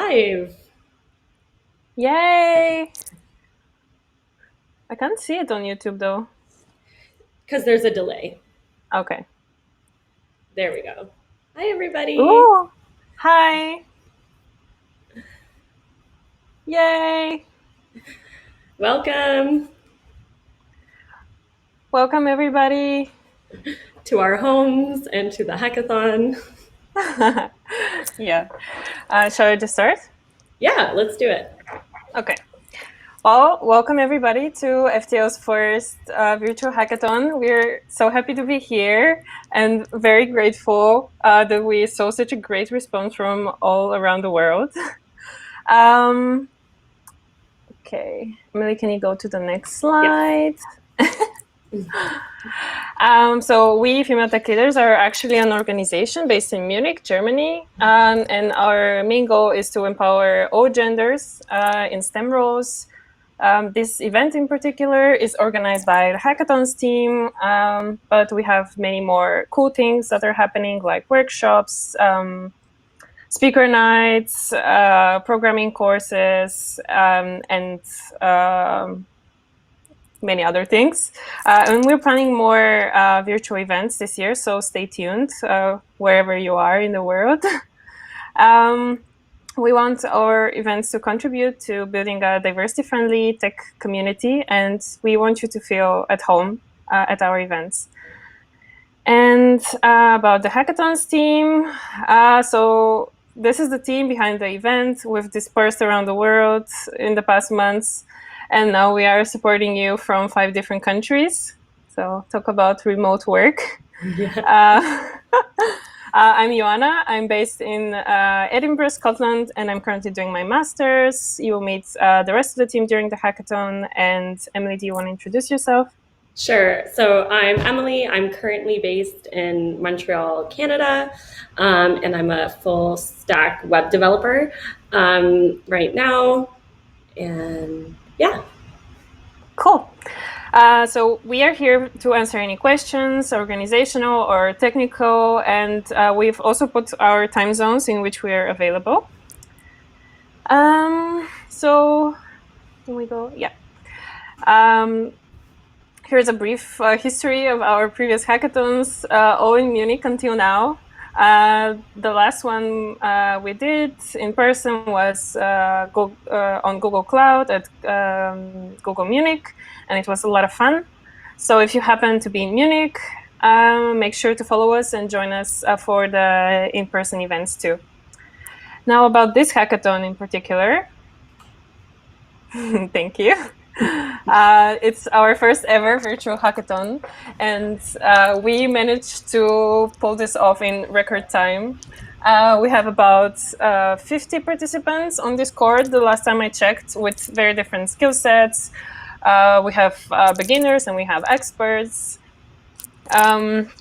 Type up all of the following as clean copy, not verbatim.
live. Yay! I can't see it on YouTube though. Because there's a delay. Okay. There we go. Hi, everybody. Ooh! Hi! Yay! Welcome Welcome everybody. to our homes and to the hackathon. Yeah. Shall I just start? Yeah, let's do it. Okay. Well, welcome everybody to FTO's first virtual hackathon. We're so happy to be here and very grateful that we saw such a great response from all around the world. Okay, Emily, can you go to the next slide? So we Female Tech Leaders are actually an organization based in Munich, Germany, and our main goal is to empower all genders in STEM roles. This event in particular is organized by the Hackathons team, but we have many more cool things that are happening, like workshops, speaker nights, programming courses, and many other things. And we're planning more virtual events this year, so stay tuned wherever you are in the world. We want our events to contribute to building a diversity-friendly tech community, and we want you to feel at home at our events. And about the Hackathons team, so this is the team behind the event. We've dispersed around the world in the past months, and now we are supporting you from 5 different countries. So talk about remote work. Yeah. I'm Joanna. I'm based in Edinburgh, Scotland, and I'm currently doing my master's. You will meet the rest of the team during the hackathon. And Emily, do you want to introduce yourself? Sure. So I'm Emily. I'm currently based in Montreal, Canada, and I'm a full stack web developer right now. And yeah. Cool. So we are here to answer any questions, organizational or technical, and we've also put our time zones in which we are available. So can we go? Yeah. Here's a brief history of our previous hackathons, all in Munich until now. The last one we did in person was on Google Cloud at Google Munich, and it was a lot of fun. So if you happen to be in Munich, make sure to follow us and join us for the in-person events too. Now about this hackathon in particular. Thank you. It's our first ever virtual hackathon, and we managed to pull this off in record time. We have about 50 participants on Discord the last time I checked, with very different skill sets. We have beginners and we have experts,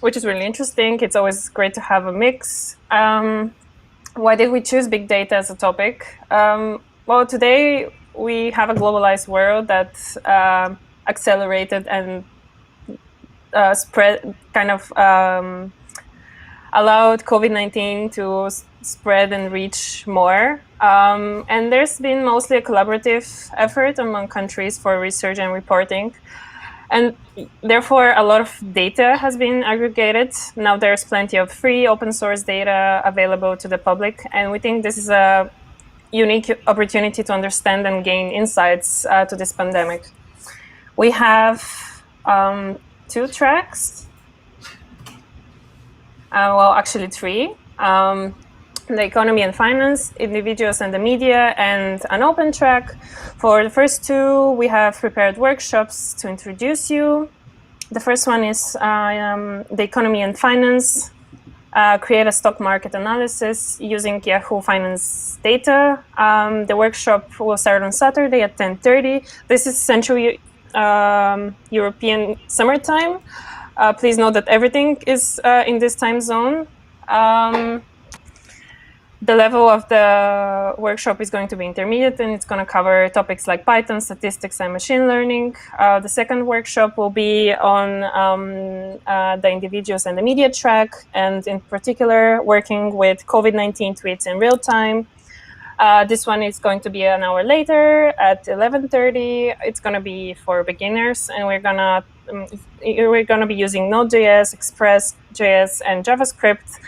which is really interesting. It's always great to have a mix. Why did we choose big data as a topic? Well, today we have a globalized world that accelerated and spread, kind of allowed COVID-19 to spread and reach more. And there's been mostly a collaborative effort among countries for research and reporting. And therefore, a lot of data has been aggregated. Now there's plenty of free open source data available to the public. And we think this is a unique opportunity to understand and gain insights to this pandemic. We have 2 tracks. Well, actually 3. The economy and finance, individuals and the media, and an open track. For the first 2, we have prepared workshops to introduce you. The first one is the economy and finance. Create a stock market analysis using Yahoo Finance data. The workshop will start on Saturday at 10:30. This is Central European summertime. Please note that everything is in this time zone. The level of the workshop is going to be intermediate, and it's going to cover topics like Python, statistics, and machine learning. The second workshop will be on the individuals and the media track, and in particular, working with COVID-19 tweets in real time. This one is going to be an hour later at 11:30. It's going to be for beginners, and we're gonna be using Node.js, Express.js, and JavaScript.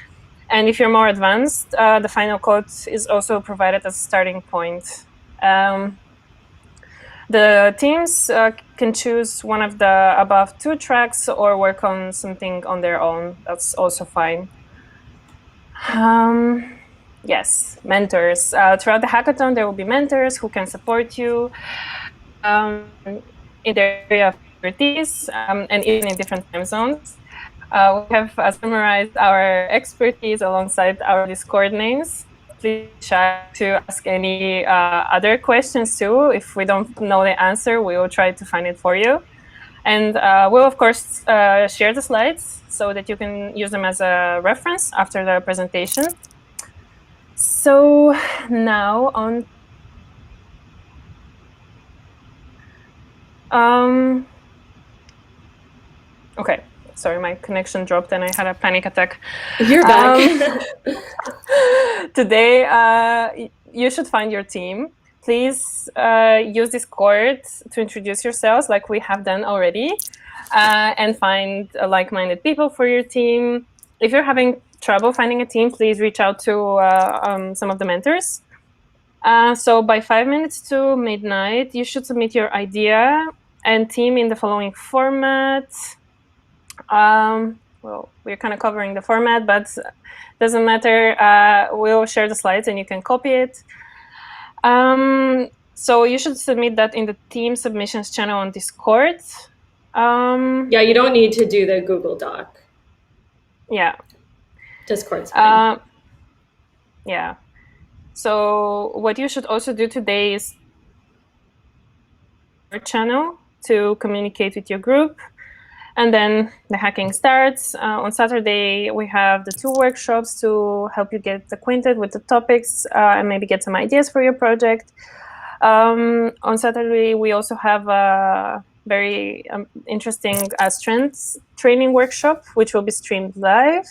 And if you're more advanced, the final code is also provided as a starting point. The teams can choose one of the above two tracks or work on something on their own. That's also fine. Yes, mentors. Throughout the hackathon, there will be mentors who can support you in their area of expertise and even in different time zones. We have summarized our expertise alongside our Discord names. Please be shy to ask any other questions too. If we don't know the answer, we will try to find it for you. And we'll, of course, share the slides so that you can use them as a reference after the presentation. So now on. Okay, sorry, my connection dropped and I had a panic attack. You're back. Today, you should find your team. Please use Discord to introduce yourselves like we have done already and find like-minded people for your team. If you're having trouble finding a team, please reach out to some of the mentors. So by 5 minutes to midnight, you should submit your idea and team in the following format. Well, we're kind of covering the format, but doesn't matter. We'll share the slides and you can copy it. So you should submit that in the team submissions channel on Discord. Yeah, you don't need to do the Google Doc. Yeah. Discord's fine. Yeah. So what you should also do today is our channel to communicate with your group. And then the hacking starts. On Saturday, we have the 2 workshops to help you get acquainted with the topics and maybe get some ideas for your project. On Saturday, we also have a very interesting strengths training workshop, which will be streamed live.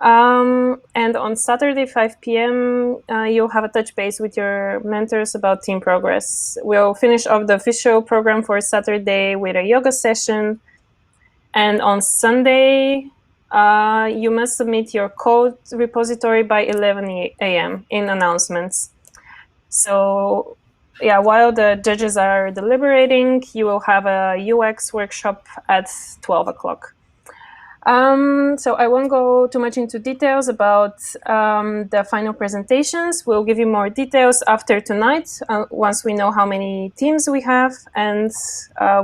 And on Saturday, 5 p.m., you'll have a touch base with your mentors about team progress. We'll finish off the official program for Saturday with a yoga session. And on Sunday, you must submit your code repository by 11 a.m. in announcements. So yeah, while the judges are deliberating, you will have a UX workshop at 12 o'clock. So I won't go too much into details about the final presentations. We'll give you more details after tonight, once we know how many teams we have and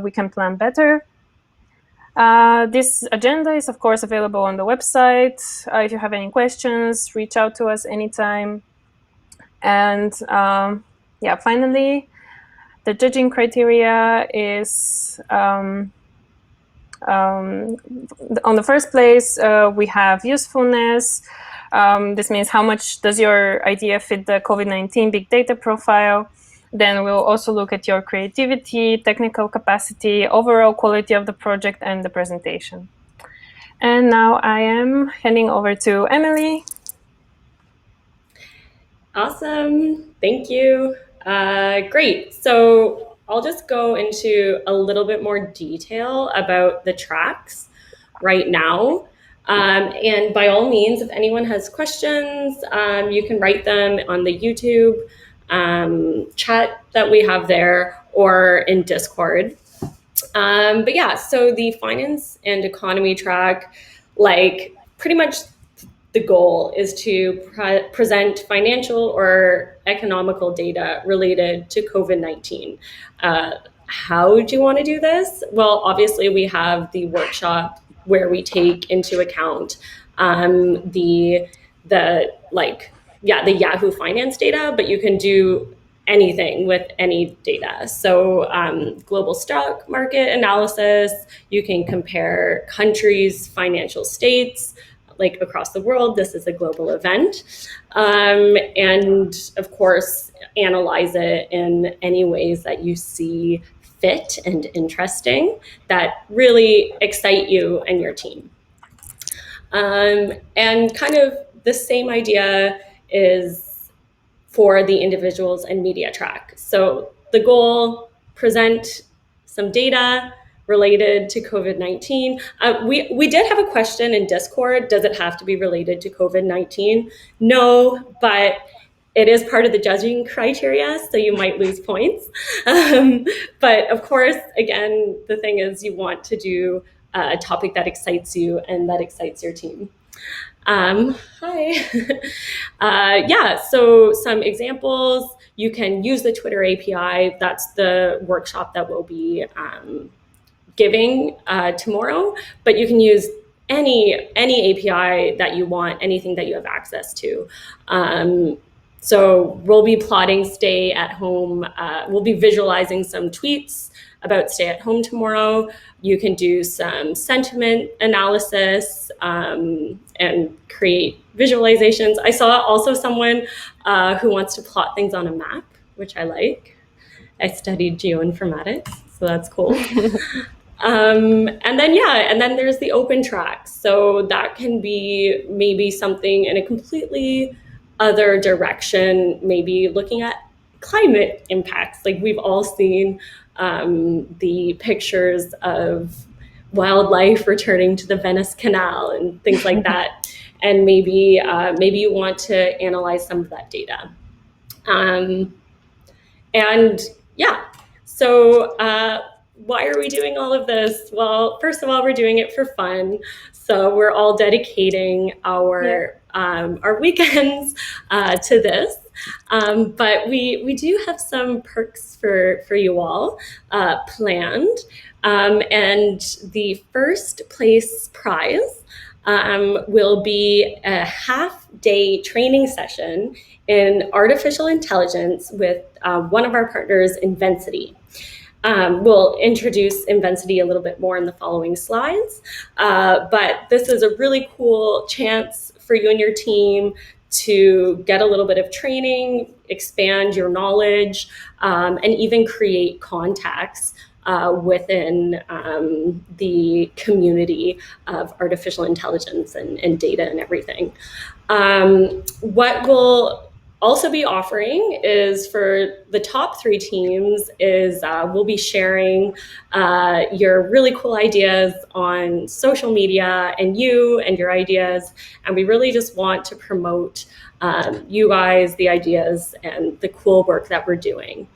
we can plan better. This agenda is, of course, available on the website. If you have any questions, reach out to us anytime. And yeah, finally, the judging criteria is on the first place, we have usefulness. This means how much does your idea fit the COVID-19 big data profile. Then we'll also look at your creativity, technical capacity, overall quality of the project, and the presentation. And now I am handing over to Emily. Awesome. Thank you. Great. So I'll just go into a little bit more detail about the tracks right now. And by all means, if anyone has questions, you can write them on the YouTube chat that we have there or in Discord. But yeah, so the finance and economy track, like pretty much the goal is to present financial or economical data related to COVID-19. How do you want to do this? Well, obviously we have the workshop where we take into account the Yahoo Finance data, but you can do anything with any data. So global stock market analysis, you can compare countries' financial states, like across the world. This is a global event. And of course, analyze it in any ways that you see fit and interesting that really excite you and your team. And kind of the same idea is for the individuals and media track. So the goal, present some data related to COVID-19. We did have a question in Discord, does it have to be related to COVID-19? No, but it is part of the judging criteria, so you might lose points. But of course, again, the thing is you want to do a topic that excites you and that excites your team. Hi. Yeah, so some examples. You can use the Twitter API. That's the workshop that we'll be giving tomorrow, but you can use any API that you want, anything that you have access to. So we'll be plotting stay at home. We'll be visualizing some tweets about stay at home tomorrow. You can do some sentiment analysis and create visualizations. I saw also someone who wants to plot things on a map, which I like. I studied geoinformatics, so that's cool. And then there's the open track. So that can be maybe something in a completely other direction, maybe looking at climate impacts. Like we've all seen the pictures of wildlife returning to the Venice Canal and things like that. And maybe you want to analyze some of that data. And yeah, so why are we doing all of this? Well, first of all, we're doing it for fun. So we're all dedicating our weekends to this. But we do have some perks for you all planned. And the first place prize will be a half-day training session in artificial intelligence with one of our partners, Invensity. We'll introduce Invensity a little bit more in the following slides, but this is a really cool chance for you and your team to get a little bit of training, expand your knowledge, and even create contacts within the community of artificial intelligence and data and everything. What we'll also be offering is for the top 3 teams is we'll be sharing your really cool ideas on social media and you and your ideas. And we really just want to promote you guys, the ideas and the cool work that we're doing.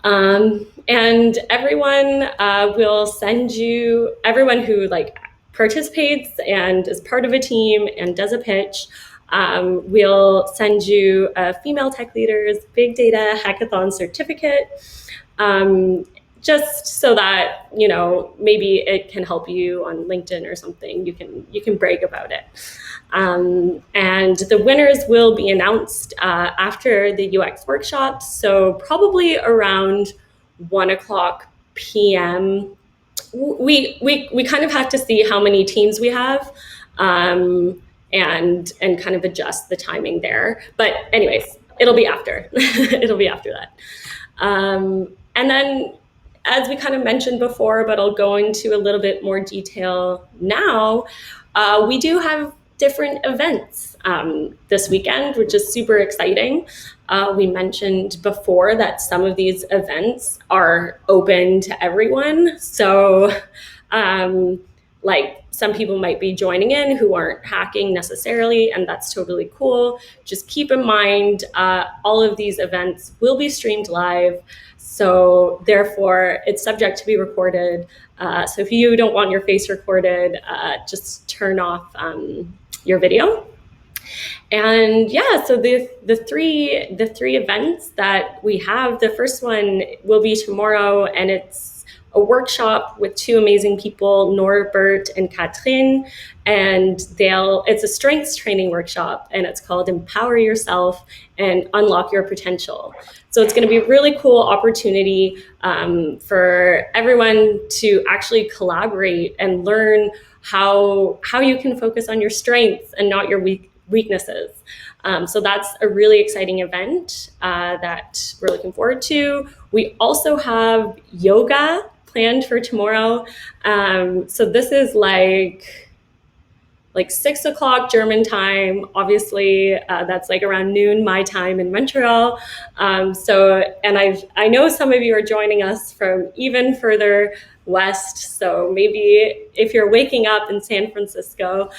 And everyone will send you, everyone who like participates and is part of a team and does a pitch, we'll send you a Female Tech Leaders Big Data Hackathon certificate, just so that, you know, maybe it can help you on LinkedIn or something. You can brag about it. And the winners will be announced after the UX workshop, so probably around 1:00 p.m. We kind of have to see how many teams we have. And kind of adjust the timing there. But anyways, it'll be after. It'll be after that. And then, as we kind of mentioned before, but I'll go into a little bit more detail now, we do have different events this weekend, which is super exciting. We mentioned before that some of these events are open to everyone. So, like some people might be joining in who aren't hacking necessarily, and that's totally cool. Just keep in mind, all of these events will be streamed live. So therefore it's subject to be recorded. So if you don't want your face recorded, just turn off your video. And yeah, so the three events that we have, the first one will be tomorrow, and it's a workshop with 2 amazing people, Norbert and Catherine, and it's a strengths training workshop, and it's called Empower Yourself and Unlock Your Potential. So it's going to be a really cool opportunity for everyone to actually collaborate and learn how you can focus on your strengths and not your weaknesses. So that's a really exciting event that we're looking forward to. We also have yoga planned for tomorrow. So this is like like 6 o'clock German time. Obviously, that's like around noon my time in Montreal. And I know some of you are joining us from even further west. So maybe if you're waking up in San Francisco,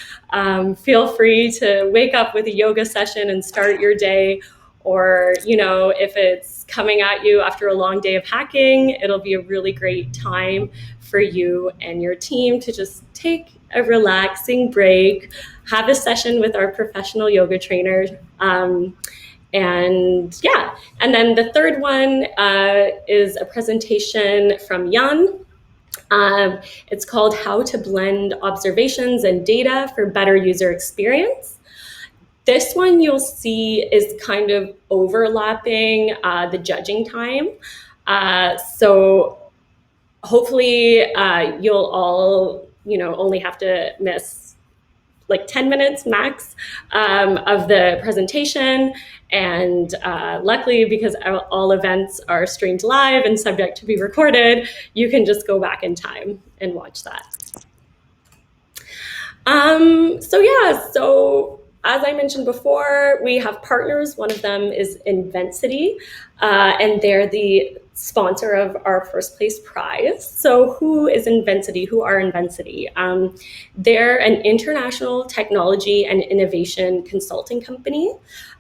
feel free to wake up with a yoga session and start your day. Or, if it's coming at you after a long day of hacking, it'll be a really great time for you and your team to just take a relaxing break, have a session with our professional yoga trainer. And then the third one is a presentation from Jan. It's called How to Blend Observations and Data for Better User Experience. This one you'll see is kind of overlapping the judging time. So hopefully you'll all, only have to miss like 10 minutes max of the presentation. And luckily, because all events are streamed live and subject to be recorded, you can just go back in time and watch that. So as I mentioned before, we have partners. One of them is Invensity, and they're the sponsor of our first place prize. So who is Invensity? Who are Invensity? They're an international technology and innovation consulting company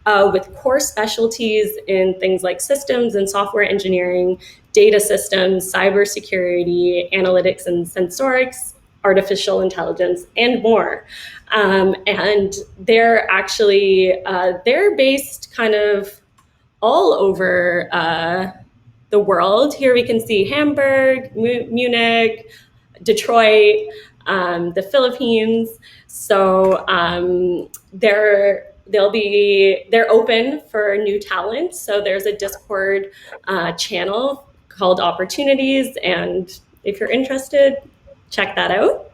with core specialties in things like systems and software engineering, data systems, cybersecurity, analytics and sensorics, artificial intelligence, and more. And they're actually, they're based kind of all over the world. Here we can see Hamburg, Munich, Detroit, the Philippines. So they're open for new talent. So there's a Discord channel called Opportunities, and if you're interested, check that out.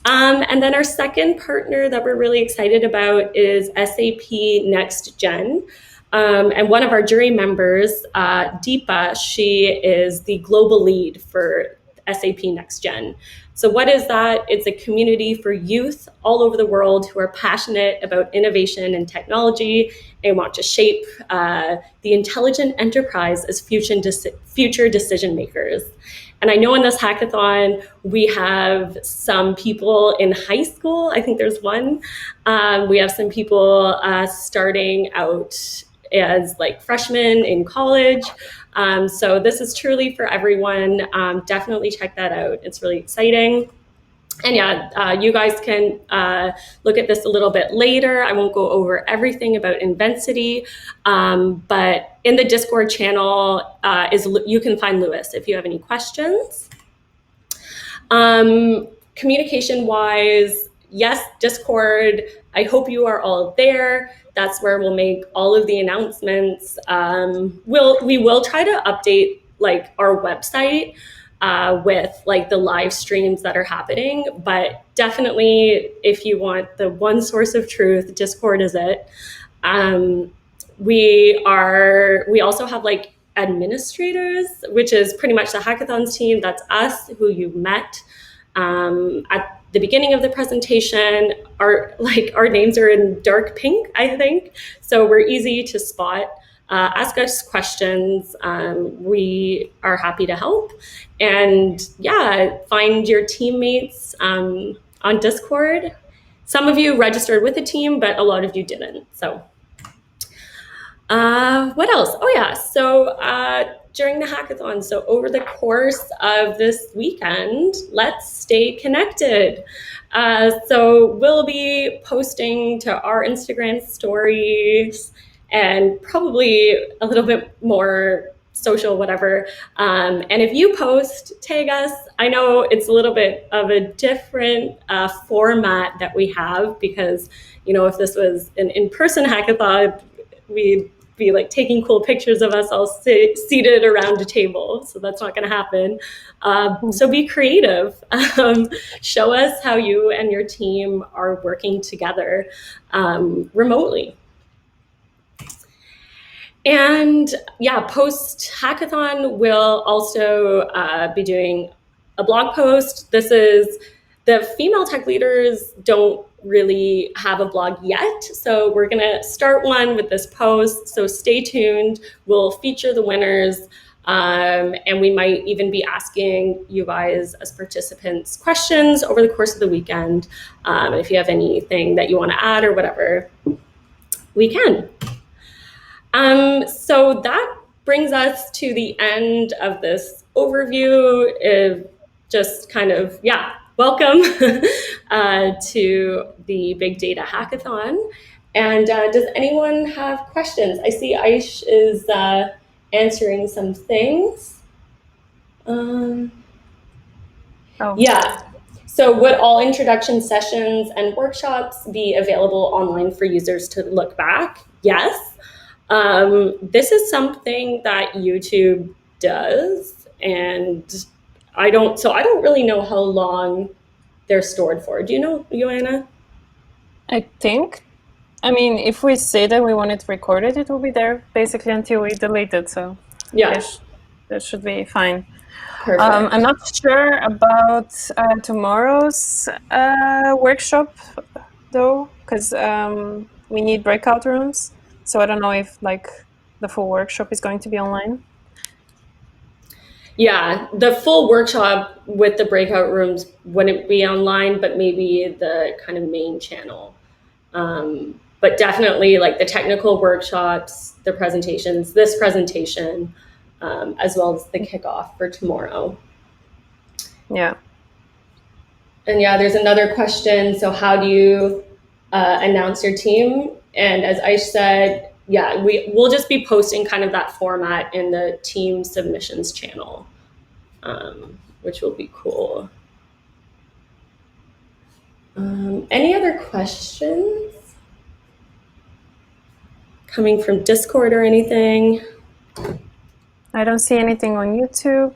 And then our second partner that we're really excited about is SAP Next Gen. And one of our jury members, Deepa, she is the global lead for SAP Next Gen. So what is that? It's a community for youth all over the world who are passionate about innovation and technology and want to shape the intelligent enterprise as future decision makers. And I know in this hackathon, we have some people in high school. I think there's one. We have some people starting out as like freshmen in college. So this is truly for everyone. Definitely check that out. It's really exciting. And you guys can look at this a little bit later. I won't go over everything about Invensity, but in the Discord channel you can find Lewis if you have any questions. Communication-wise, yes, Discord, I hope you are all there. That's where we'll make all of the announcements. We will try to update like our website with like the live streams that are happening, but definitely if you want the one source of truth, Discord is it. We also have like administrators, which is pretty much the hackathons team. That's us, who you met at the beginning of the presentation. Our names are in dark pink, I think, so we're easy to spot. Ask us questions. We are happy to help. And find your teammates on Discord. Some of you registered with a team, but a lot of you didn't. So what else? So during the hackathon, so over the course of this weekend, let's stay connected. So we'll be posting to our Instagram stories and probably a little bit more social, whatever. And if you post, tag us. I know it's a little bit of a different format that we have because, if this was an in-person hackathon, we'd be like taking cool pictures of us all seated around a table. So that's not going to happen. So be creative. Show us how you and your team are working together remotely. And post hackathon, we'll also be doing a blog post. This is, the female tech leaders don't really have a blog yet. So we're going to start one with this post. So stay tuned. We'll feature the winners. And we might even be asking you guys as participants questions over the course of the weekend. If you have anything that you want to add or whatever, we can. So that brings us to the end of this overview of just kind of, welcome to the Big Data Hackathon. And does anyone have questions? I see Aish is answering some things. Yeah. So would all introduction sessions and workshops be available online for users to look back? Yes. This is something that YouTube does, and I don't really know how long they're stored for. Do you know, Joanna? I think. I mean, if we say that we want it recorded, it will be there basically until we delete it. So Yeah. that should be fine. Perfect. I'm not sure about tomorrow's workshop though, because we need breakout rooms. So I don't know if like the full workshop is going to be online. Yeah, the full workshop with the breakout rooms wouldn't be online, but maybe the kind of main channel. But definitely like the technical workshops, the presentations, this presentation, as well as the kickoff for tomorrow. Yeah. And yeah, there's another question. So how do you announce your team? And as Aish said, yeah, we'll just be posting kind of that format in the team submissions channel, which will be cool. Any other questions coming from Discord or anything? I don't see anything on YouTube.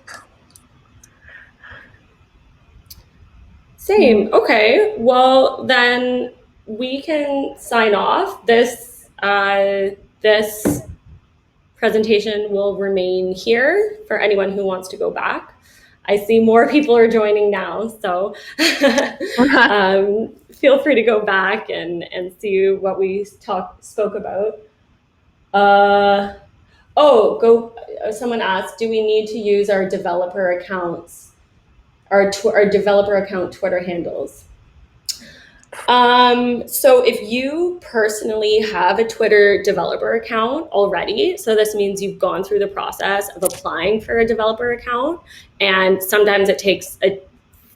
Same. Okay. Well, then we can sign off. This presentation will remain here for anyone who wants to go back. I see more people are joining now, so feel free to go back and see what we spoke about. Someone asked, do we need to use our developer accounts, our developer account Twitter handles? So if you personally have a Twitter developer account already, so this means you've gone through the process of applying for a developer account, and sometimes it takes a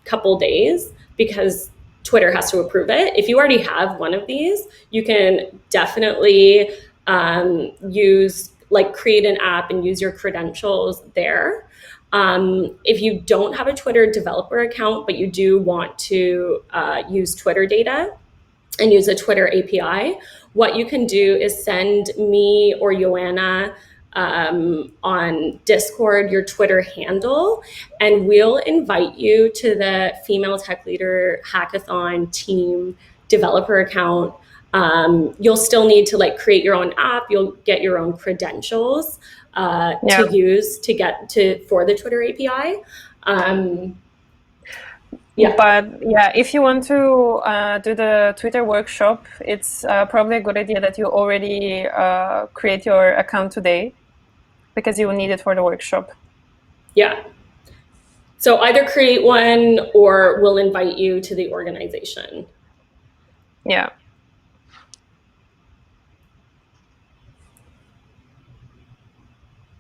couple days because Twitter has to approve it. If you already have one of these, you can definitely create an app and use your credentials there. If you don't have a Twitter developer account, but you do want to use Twitter data and use a Twitter API, what you can do is send me or Joanna on Discord your Twitter handle, and we'll invite you to the Female Tech Leader Hackathon team developer account. You'll still need to create your own app. You'll get your own credentials to use to get for the Twitter API. But yeah, if you want to do the Twitter workshop, it's probably a good idea that you already create your account today, because you will need it for the workshop. Yeah. So either create one or we'll invite you to the organization. Yeah.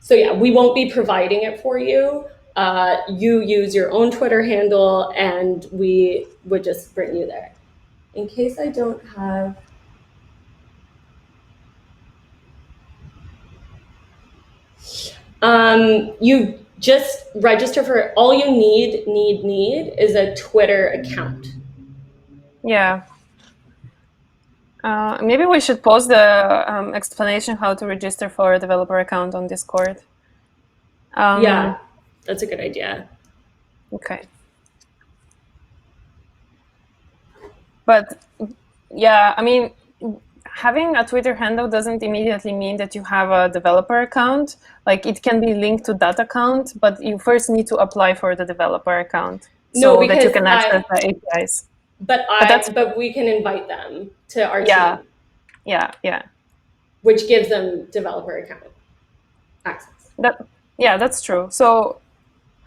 So yeah, we won't be providing it for you. You use your own Twitter handle and we would just bring you there. In case I don't have... you just register for it. All you need is a Twitter account. Yeah. Maybe we should post the explanation how to register for a developer account on Discord. Yeah, that's a good idea. Okay. But yeah, I mean, having a Twitter handle doesn't immediately mean that you have a developer account. Like, it can be linked to that account, but you first need to apply for the developer account so that you can access the APIs. but we can invite them to our yeah, team, yeah. which gives them developer account access. That's true. So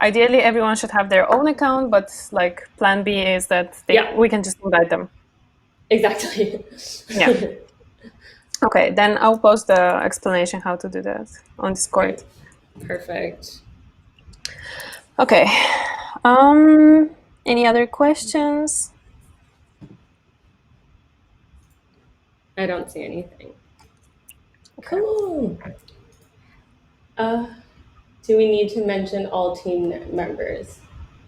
ideally, everyone should have their own account, but like plan B is that Yeah, we can just invite them. exactly. Yeah. Okay, then I'll post the explanation how to do that on Discord. Right. Perfect. Okay. Any other questions? I don't see anything. Okay. Cool. Uh, do we need to mention all team members?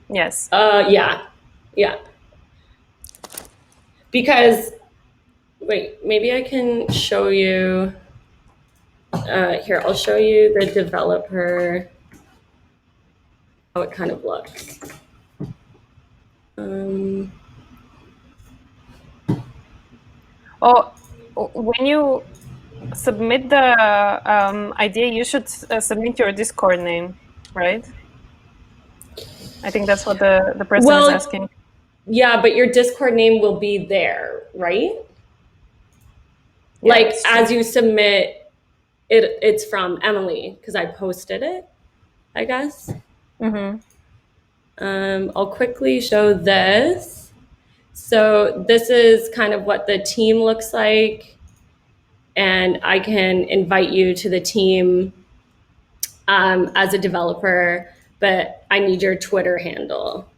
Yes. Yeah, yeah. Because wait, maybe I can show you. Here, I'll show you the developer, how it kind of looks. Um, Oh, when you submit the idea, you should submit your Discord name, right? I think that's what the person is well, asking. yeah, but your Discord name will be there, right? Yeah, Like it's true. as you submit it, it's from Emily because I posted it, I guess. Mm-hmm. I'll quickly show this. So this is kind of what the team looks like, and I can invite you to the team as a developer, but I need your Twitter handle.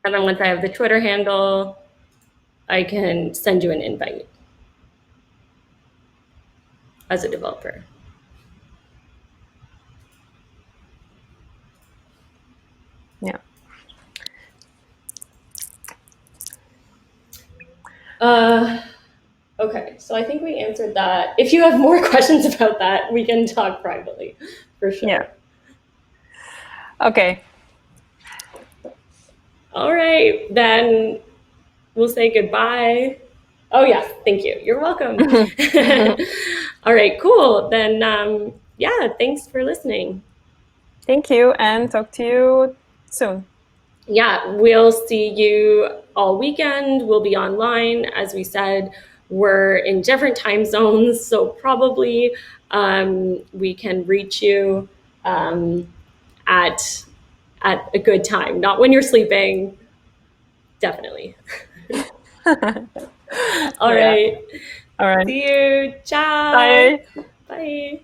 And then once I have the Twitter handle, I can send you an invite as a developer. Yeah. Okay, so I think we answered that. If you have more questions about that, we can talk privately for sure. Yeah. Okay. All right, then we'll say goodbye. Oh, yes, thank you. You're welcome. All right, cool. Then, yeah, thanks for listening. Thank you, and talk to you soon. Yeah, we'll see you all weekend. We'll be online. As we said, we're in different time zones, so probably we can reach you at a good time. Not when you're sleeping, definitely. All Yeah. right. All right. See you. Ciao. Bye. Bye.